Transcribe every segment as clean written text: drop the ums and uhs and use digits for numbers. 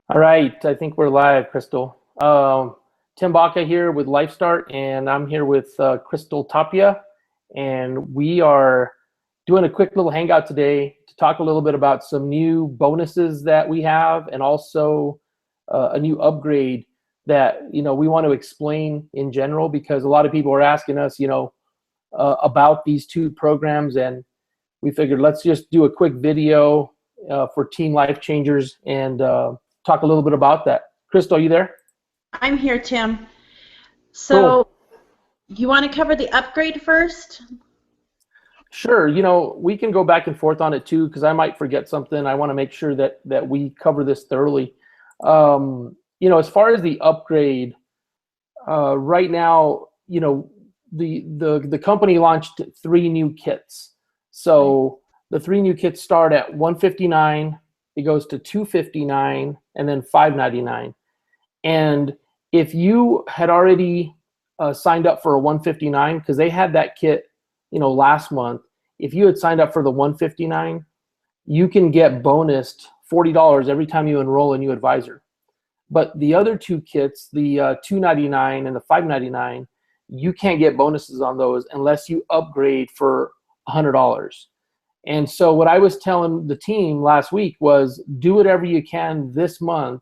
All right, I think we're live, Crystal. Tim Baca here with LyfeStart, and I'm here with Crystal Tapia, and we are doing a quick little hangout today to talk a little bit about some new bonuses that we have, and also a new upgrade that we want to explain in general because a lot of people are asking us, about these two programs, and we figured let's just do a quick video for Team Life Changers and talk a little bit about that. Crystal, are you there? I'm here, Tim. Cool. So you want to cover the upgrade first? Sure. We can go back and forth on it too because I might forget something. I want to make sure that we cover this thoroughly. As far as the upgrade, right now, the company launched three new kits. So the three new kits start at $159, it goes to $259, and then $599. And if you had already signed up for a $159, because they had that kit, last month, if you had signed up for the $159, you can get bonused $40 every time you enroll a new advisor. But the other two kits, the $299 and the $599, you can't get bonuses on those unless you upgrade for $100. And so what I was telling the team last week was do whatever you can this month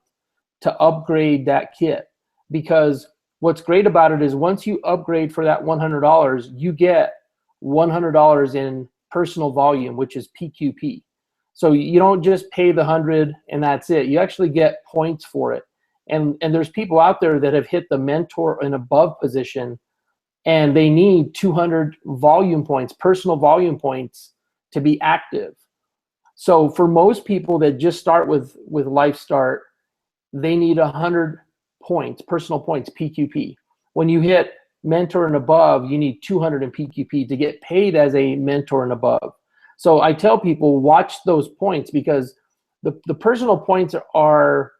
to upgrade that kit, because what's great about it is once you upgrade for that $100, you get $100 in personal volume, which is PQP. So you don't just pay the 100 and that's it. You actually get points for it. And there's people out there that have hit the mentor and above position, and they need 200 volume points, personal volume points, to be active. So for most people that just start with LyfeStart, they need 100 points, personal points, PQP. When you hit mentor and above, you need 200 in PQP to get paid as a mentor and above. So I tell people, watch those points, because the personal points are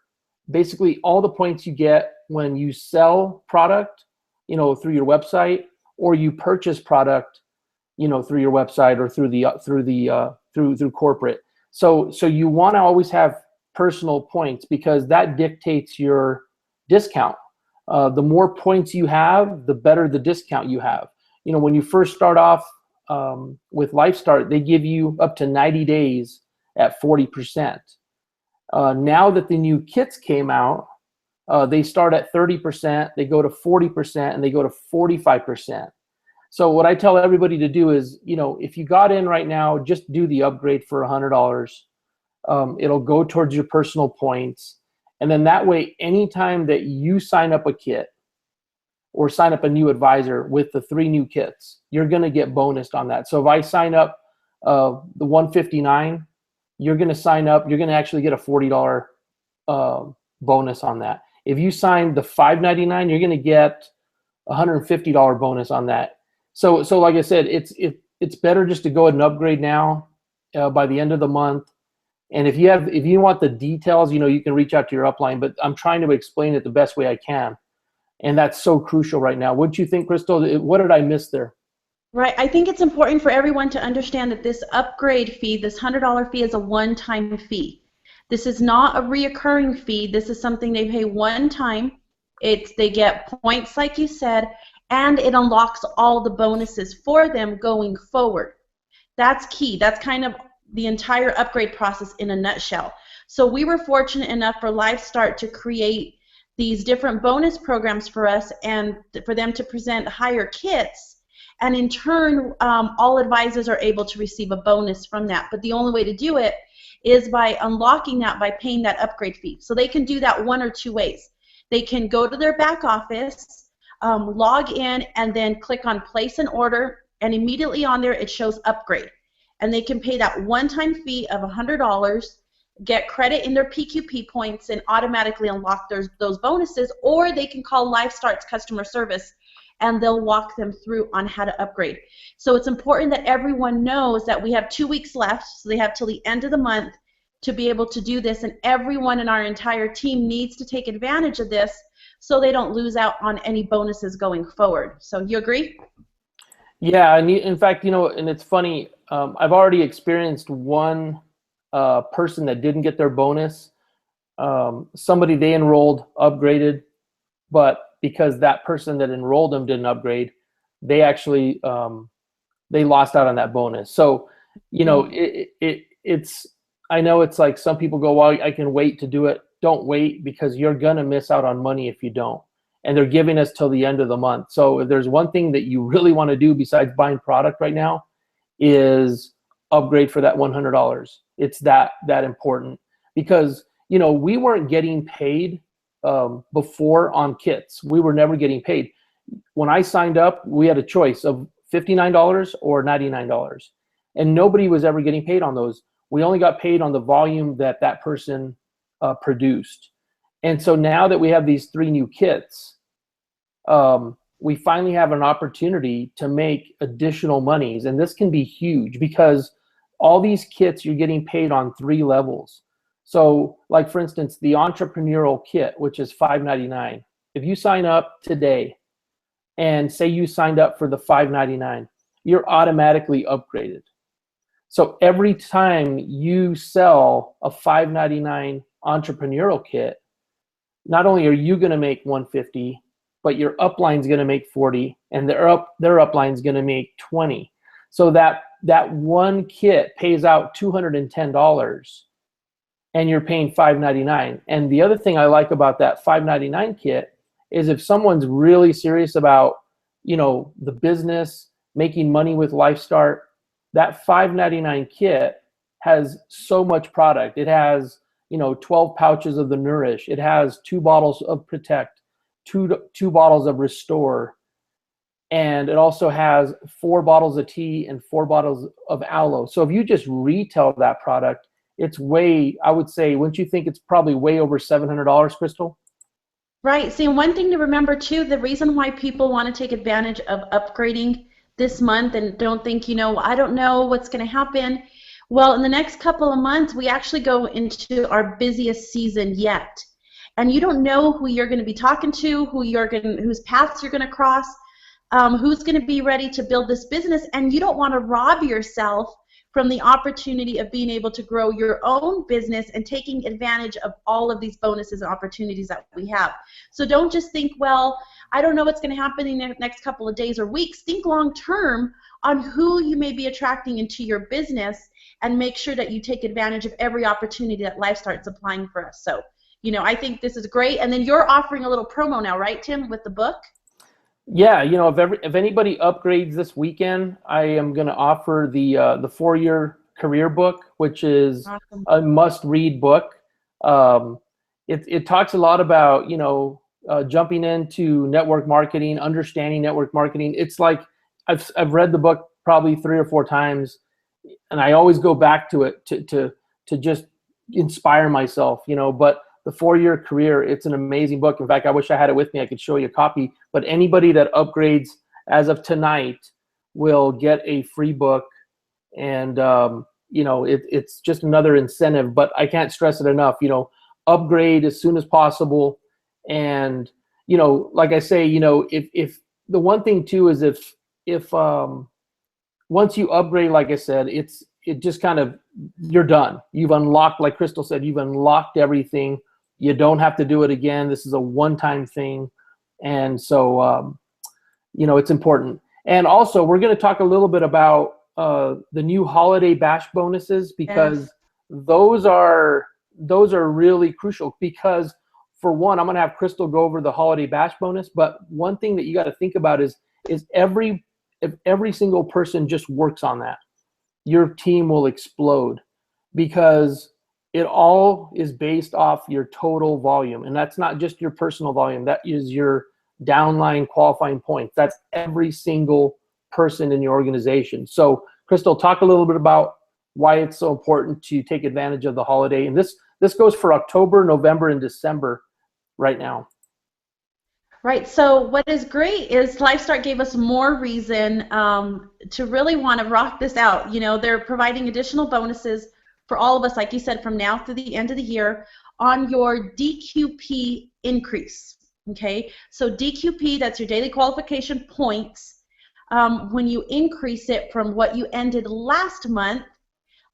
basically all the points you get when you sell product, through your website, or you purchase product, through your website or through corporate. So you want to always have personal points because that dictates your discount. The more points you have, the better the discount you have. When you first start off with LyfeStart, they give you up to 90 days at 40%. Now that the new kits came out, they start at 30%, they go to 40%, and they go to 45%. So what I tell everybody to do is, if you got in right now, just do the upgrade for $100. It'll go towards your personal points. And then that way, anytime that you sign up a kit or sign up a new advisor with the three new kits, you're going to get bonused on that. So if I sign up the $159, you're going to actually get a $40 bonus on that. If you sign the $599, you're going to get a $150 bonus on that. So like I said, it's better just to go ahead and upgrade now by the end of the month. And if you want the details, you can reach out to your upline, but I'm trying to explain it the best way I can. And that's so crucial right now. What do you think, Crystal? What did I miss there? Right. I think it's important for everyone to understand that this upgrade fee, this $100 fee, is a one-time fee. This is not a reoccurring fee. This is something they pay one time. They get points, like you said, and it unlocks all the bonuses for them going forward. That's key. That's kind of the entire upgrade process in a nutshell. So we were fortunate enough for LyfeStart to create these different bonus programs for us and for them to present higher kits. And in turn, all advisors are able to receive a bonus from that. But the only way to do it is by unlocking that by paying that upgrade fee. So they can do that one or two ways. They can go to their back office, log in, and then click on place an order, and immediately on there it shows upgrade. And they can pay that one-time fee of $100, get credit in their PQP points, and automatically unlock those bonuses, or they can call LyfeStart's customer service and they'll walk them through on how to upgrade. So it's important that everyone knows that we have 2 weeks left, so they have till the end of the month to be able to do this, and everyone in our entire team needs to take advantage of this so they don't lose out on any bonuses going forward. So you agree? Yeah, and in fact, and it's funny, I've already experienced one person that didn't get their bonus. somebody they enrolled upgraded, but because that person that enrolled them didn't upgrade, they actually they lost out on that bonus. So, you know, it's I know it's like some people go, well, I can wait to do it. Don't wait, because you're gonna miss out on money if you don't. And they're giving us till the end of the month. So if there's one thing that you really want to do besides buying product right now, is upgrade for that $100. It's that important, because you know we weren't getting paid before on kits. We were never getting paid. When I signed up, we had a choice of $59 or $99, and nobody was ever getting paid on those. We only got paid on the volume that that person produced. And so now that we have these 3 new kits, we finally have an opportunity to make additional monies, and this can be huge because all these kits you're getting paid on 3 levels. So like for instance, the entrepreneurial kit, which is $5.99. If you sign up today and say you signed up for the $5.99, you're automatically upgraded. So every time you sell a $5.99 entrepreneurial kit, not only are you going to make $150, but your upline's going to make $40, and their upline's going to make $20. So that one kit pays out $210, and you're paying $5.99. And the other thing I like about that $5.99 kit is if someone's really serious about, you know, the business, making money with LyfeStart, that $5.99 kit has so much product. It has, you know, 12 pouches of the Nourish. It has 2 bottles of Protect, two bottles of Restore, and it also has 4 bottles of tea and 4 bottles of aloe. So if you just retail that product, it's way, I would say, wouldn't you think it's probably way over $700, Crystal? Right. See, one thing to remember too, the reason why people want to take advantage of upgrading this month and don't think, you know, I don't know what's going to happen. Well, in the next couple of months, we actually go into our busiest season yet. And you don't know who you're going to be talking to, whose paths you're going to cross, who's going to be ready to build this business, and you don't want to rob yourself from the opportunity of being able to grow your own business and taking advantage of all of these bonuses and opportunities that we have. So don't just think, well, I don't know what's going to happen in the next couple of days or weeks. Think long term on who you may be attracting into your business, and make sure that you take advantage of every opportunity that LyfeStart's applying for us. So, you know, I think this is great. And then you're offering a little promo now, right, Tim, with the book? Yeah, you know, if anybody upgrades this weekend, I am going to offer the 4-year career book, which is Awesome. a must-read book. It talks a lot about, you know, jumping into network marketing, understanding network marketing. It's like I've read the book probably 3 or 4 times, and I always go back to it to just inspire myself, you know. But the 4-year career, it's an amazing book. In fact, I wish I had it with me. I could show you a copy. But anybody that upgrades as of tonight will get a free book. And, you know, it's just another incentive. But I can't stress it enough, you know, upgrade as soon as possible. And, you know, like I say, you know, if the one thing too is if once you upgrade, like I said, it just kind of, you're done. You've unlocked, like Crystal said, you've unlocked everything. You don't have to do it again. This is a one-time thing. And so, you know, it's important. And also, we're going to talk a little bit about the new holiday bash bonuses, because those are really crucial. Because for one, I'm going to have Crystal go over the holiday bash bonus. But one thing that you got to think about is if every single person just works on that, your team will explode, because it all is based off your total volume. And that's not just your personal volume. That is your downline qualifying points. That's every single person in your organization. So Crystal, talk a little bit about why it's so important to take advantage of the holiday. And this goes for October, November, and December right now. Right. So what is great is LyfeStart gave us more reason to really want to rock this out. You know, they're providing additional bonuses for all of us, like you said, from now through the end of the year on your DQP increase. Okay. So DQP, that's your daily qualification points. When you increase it from what you ended last month,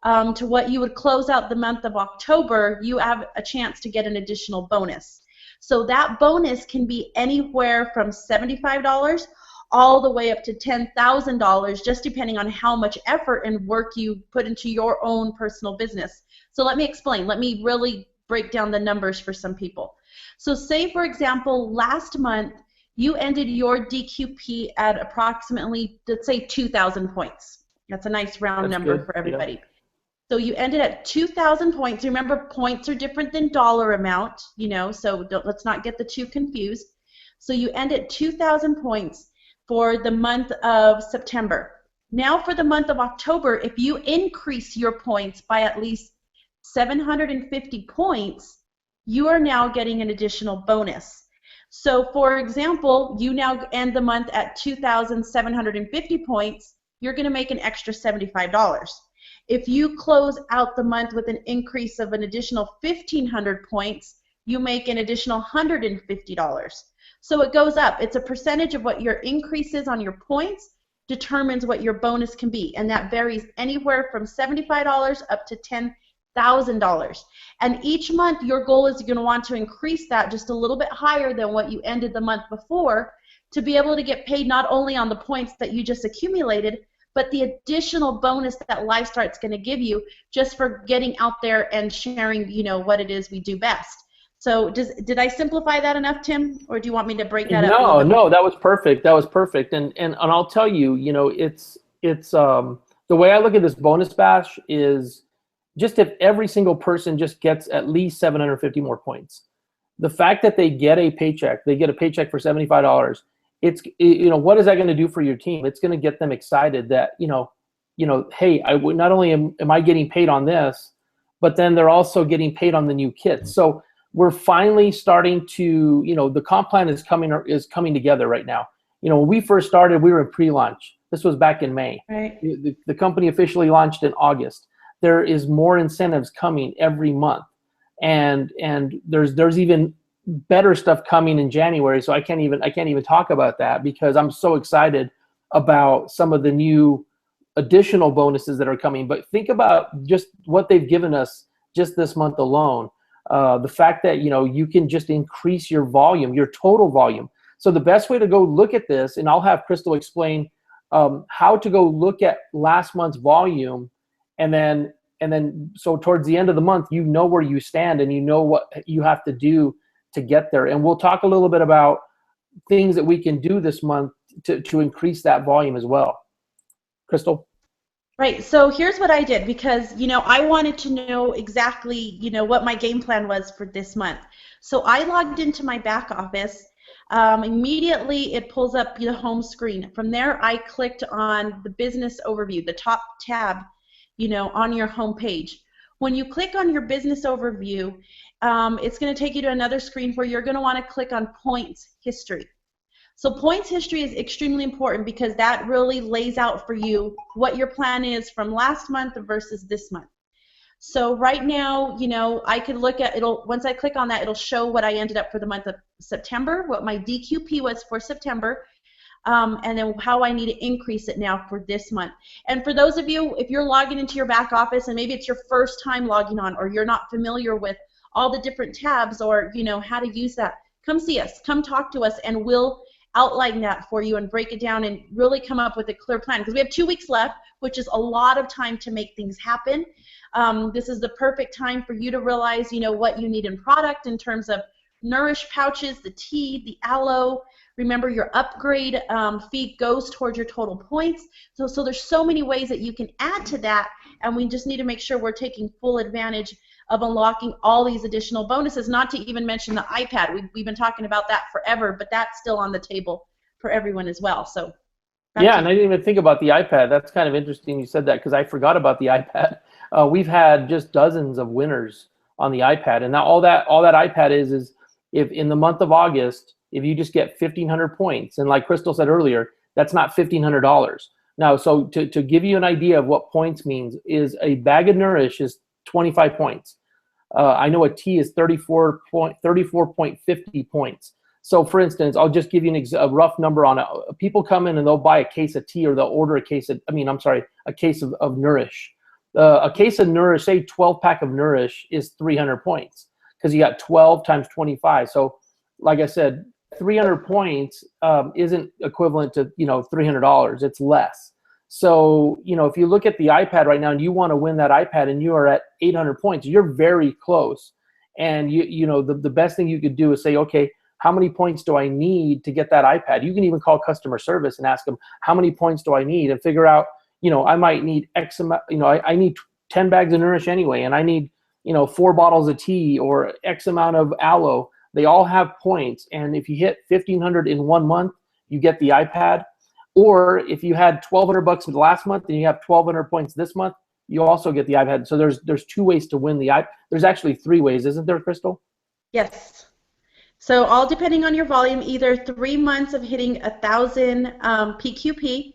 to what you would close out the month of October, you have a chance to get an additional bonus. So that bonus can be anywhere from $75 all the way up to $10,000, just depending on how much effort and work you put into your own personal business. So let me explain. Let me really break down the numbers for some people. So say, for example, last month you ended your DQP at approximately, let's say, 2,000 points. That's a nice round number for everybody. Yeah. So you ended at 2,000 points. Remember, points are different than dollar amount, so let's not get the two confused. So you end at 2,000 points for the month of September. Now for the month of October, if you increase your points by at least 750 points, you are now getting an additional bonus. So for example, you now end the month at 2,750 points, you're going to make an extra $75. If you close out the month with an increase of an additional 1,500 points, you make an additional $150. So it goes up. It's a percentage of what your increase is on your points determines what your bonus can be, and that varies anywhere from $75 up to $10,000. And each month your goal is you're going to want to increase that just a little bit higher than what you ended the month before to be able to get paid not only on the points that you just accumulated, but the additional bonus that LyfeStart's going to give you just for getting out there and sharing, what it is we do best. So did I simplify that enough, Tim, or do you want me to break that up? No, that was perfect. That was perfect. And I'll tell you, it's the way I look at this bonus bash is just if every single person just gets at least 750 more points. The fact that they get a paycheck for $75. It's what is that going to do for your team? It's going to get them excited that hey, not only am I getting paid on this, but then they're also getting paid on the new kits. So we're finally starting to the comp plan is coming together right now. When we first started, we were in pre-launch. This was back in May. Right. The company officially launched in August. There is more incentives coming every month, and there's even better stuff coming in January. So I can't even talk about that because I'm so excited about some of the new additional bonuses that are coming. But think about just what they've given us just this month alone. The fact that you can just increase your volume, your total volume. So the best way to go look at this, and I'll have Crystal explain how to go look at last month's volume, and then so towards the end of the month you know where you stand and you know what you have to do to get there. And we'll talk a little bit about things that we can do this month to increase that volume as well. Crystal? Right, so here's what I did because, I wanted to know exactly, what my game plan was for this month. So I logged into my back office. Immediately it pulls up the home screen. From there I clicked on the business overview, the top tab, on your home page. When you click on your business overview, it's going to take you to another screen where you're going to want to click on points history. So points history is extremely important because that really lays out for you what your plan is from last month versus this month. So right now, I could look at once I click on that, it'll show what I ended up for the month of September, what my DQP was for September, and then how I need to increase it now for this month. And for those of you, if you're logging into your back office and maybe it's your first time logging on or you're not familiar with all the different tabs or how to use that, come see us, come talk to us, and we'll outline that for you and break it down and really come up with a clear plan because we have 2 weeks left, which is a lot of time to make things happen. This is the perfect time for you to realize what you need in product in terms of Nourish pouches, the tea, the aloe. Remember, your upgrade fee goes towards your total points. So there's so many ways that you can add to that, and we just need to make sure we're taking full advantage of unlocking all these additional bonuses, not to even mention the iPad. We've been talking about that forever, but that's still on the table for everyone as well. So yeah, and I didn't even think about the iPad. That's kind of interesting you said that because I forgot about the iPad. We've had just dozens of winners on the iPad, and now all that iPad is if in the month of August, if you just get 1,500 points, and like Crystal said earlier, that's not $1,500. Now, so to give you an idea of what points means, is a bag of Nourish is 25 points. I know a tea is 34.50 points. So for instance, I'll just give you a rough number on it. People come in and they'll buy a case of tea or they'll order a case of Nourish. A case of Nourish, say 12 pack of Nourish is 300 points because you got 12 times 25. So like I said, 300 points isn't equivalent to, $300. It's less. So, if you look at the iPad right now and you want to win that iPad and you are at 800 points, you're very close. And the best thing you could do is say, okay, how many points do I need to get that iPad? You can even call customer service and ask them, how many points do I need? And figure out, I might need X amount, I need 10 bags of Nourish anyway, and I need, 4 bottles of tea or X amount of aloe. They all have points. And if you hit 1,500 in 1 month, you get the iPad. Or if you had $1,200 last month and you have 1,200 points this month, you also get the iPad. So there's 2 ways to win the iPad. There's actually 3 ways, isn't there, Crystal? Yes. So all depending on your volume, either 3 months of hitting 1,000 PQP,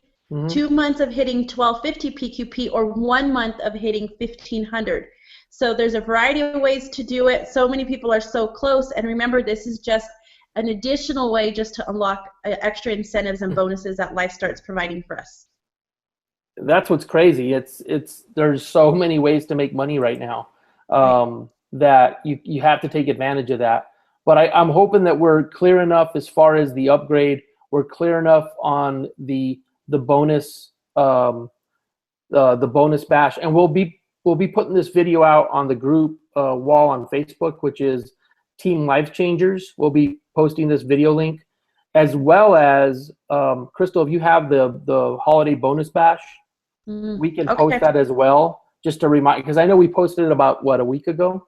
2 months of hitting 1,250 PQP, or 1 month of hitting 1,500. So there's a variety of ways to do it. So many people are so close. And remember, this is just an additional way just to unlock extra incentives and bonuses that LyfeStart's providing for us. That's what's crazy. There's so many ways to make money right now that you have to take advantage of that. But I'm hoping that we're clear enough as far as the upgrade. We're clear enough on the bonus the bonus bash, and we'll be putting this video out on the group wall on Facebook, which is Team Life Changers. We'll be posting this video link, as well as Crystal, if you have the holiday bonus bash, we can post that as well, just to remind, because I know we posted it about a week ago.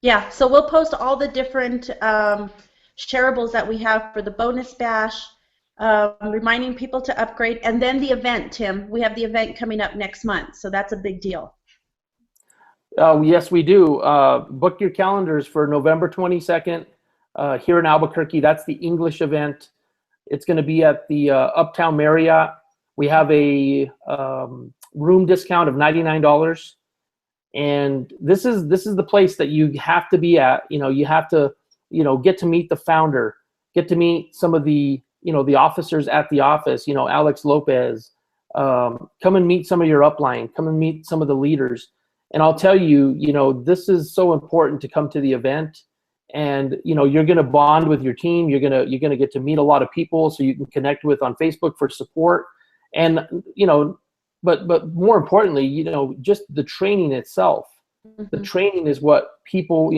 Yeah, so we'll post all the different shareables that we have for the bonus bash, reminding people to upgrade, and then the event, Tim. We have the event coming up next month, so that's a big deal. Yes, we do. Book your calendars for November 22nd here in Albuquerque. That's the English event. It's going to be at the Uptown Marriott. We have a room discount of $99. And this is the place that you have to be at. You have to, get to meet the founder, get to meet some of the, the officers at the office, Alex Lopez, come and meet some of your upline, come and meet some of the leaders. And I'll tell you, this is so important to come to the event. And, you're going to bond with your team. You're going to get to meet a lot of people so you can connect with on Facebook for support. And, but more importantly, just the training itself. The training is what people,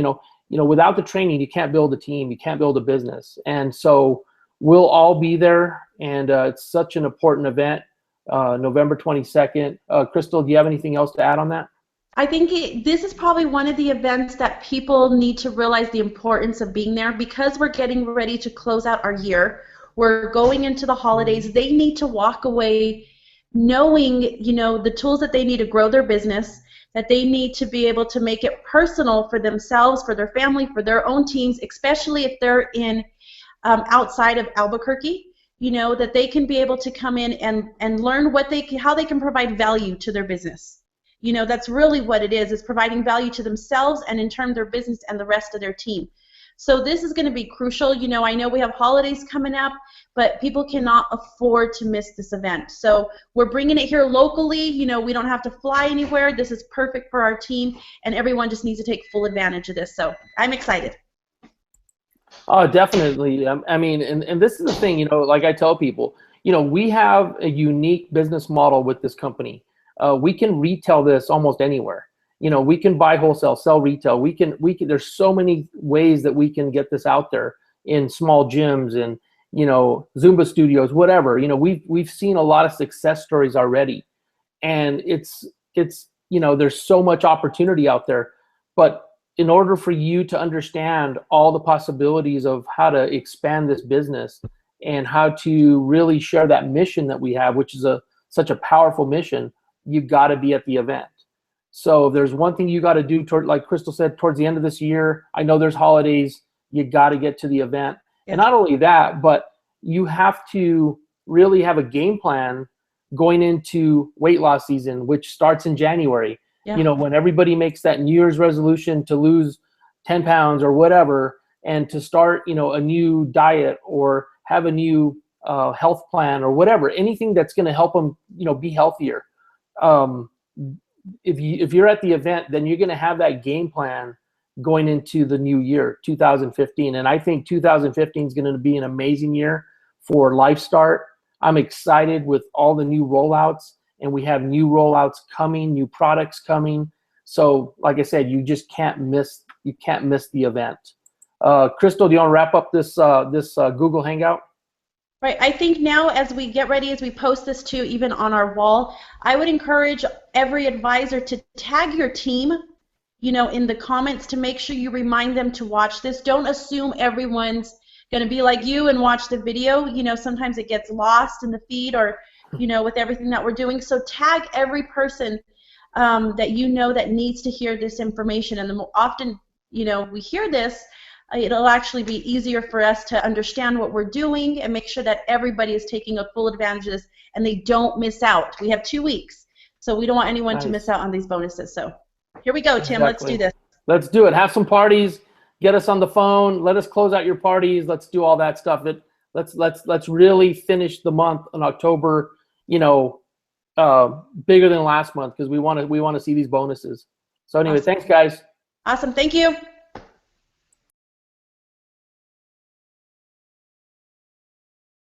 without the training, you can't build a team, you can't build a business. And so we'll all be there, and it's such an important event, November 22nd. Crystal, do you have anything else to add on that? I think this is probably one of the events that people need to realize the importance of being there, because we're getting ready to close out our year. We're going into the holidays. They need to walk away knowing, the tools that they need to grow their business, that they need to be able to make it personal for themselves, for their family, for their own teams, especially if they're in outside of Albuquerque, that they can be able to come in and learn how they can provide value to their business. That's really what it is providing value to themselves and in turn their business and the rest of their team. So this is going to be crucial. I know we have holidays coming up, but people cannot afford to miss this event. So we're bringing it here locally. We don't have to fly anywhere. This is perfect for our team, and everyone just needs to take full advantage of this. So I'm excited. Oh, definitely. I mean, and this is the thing, like I tell people, we have a unique business model with this company. We can retail this almost anywhere. We can buy wholesale, sell retail. We can. There's so many ways that we can get this out there in small gyms and Zumba studios, whatever. We've seen a lot of success stories already, and it's there's so much opportunity out there. But in order for you to understand all the possibilities of how to expand this business and how to really share that mission that we have, which is such a powerful mission, you've got to be at the event. So if there's one thing you got to do, like Crystal said, towards the end of this year, I know there's holidays, you got to get to the event. And not only that, but you have to really have a game plan going into weight loss season, which starts in January. Yeah. When everybody makes that New Year's resolution to lose 10 pounds or whatever, and to start, a new diet or have a new health plan or whatever, anything that's going to help them, be healthier. if you're at the event, then you're going to have that game plan going into the new year, 2015. And I think 2015 is going to be an amazing year for LyfeStart. I'm excited with all the new rollouts, and we have new rollouts coming, new products coming. So like I said, you just can't miss the event. Crystal, do you want to wrap up this Google Hangout? Right. I think now as we get ready, as we post this too, even on our wall, I would encourage every advisor to tag your team, you know, in the comments, to make sure you remind them to watch this. Don't assume everyone's going to be like you and watch the video. You know, sometimes it gets lost in the feed, or, you know, with everything that we're doing. So tag every person that you know that needs to hear this information. And the more often, you know, we hear this, it'll actually be easier for us to understand what we're doing and make sure that everybody is taking a full advantage of this and they don't miss out. We have 2 weeks, so we don't want anyone to miss out on these bonuses. So here we go, Tim. Exactly. Let's do this. Let's do it. Have some parties. Get us on the phone. Let us close out your parties. Let's do all that stuff. Let's really finish the month in October, you know, bigger than last month, because we want to see these bonuses. So anyway, awesome. Thanks, guys. Awesome. Thank you.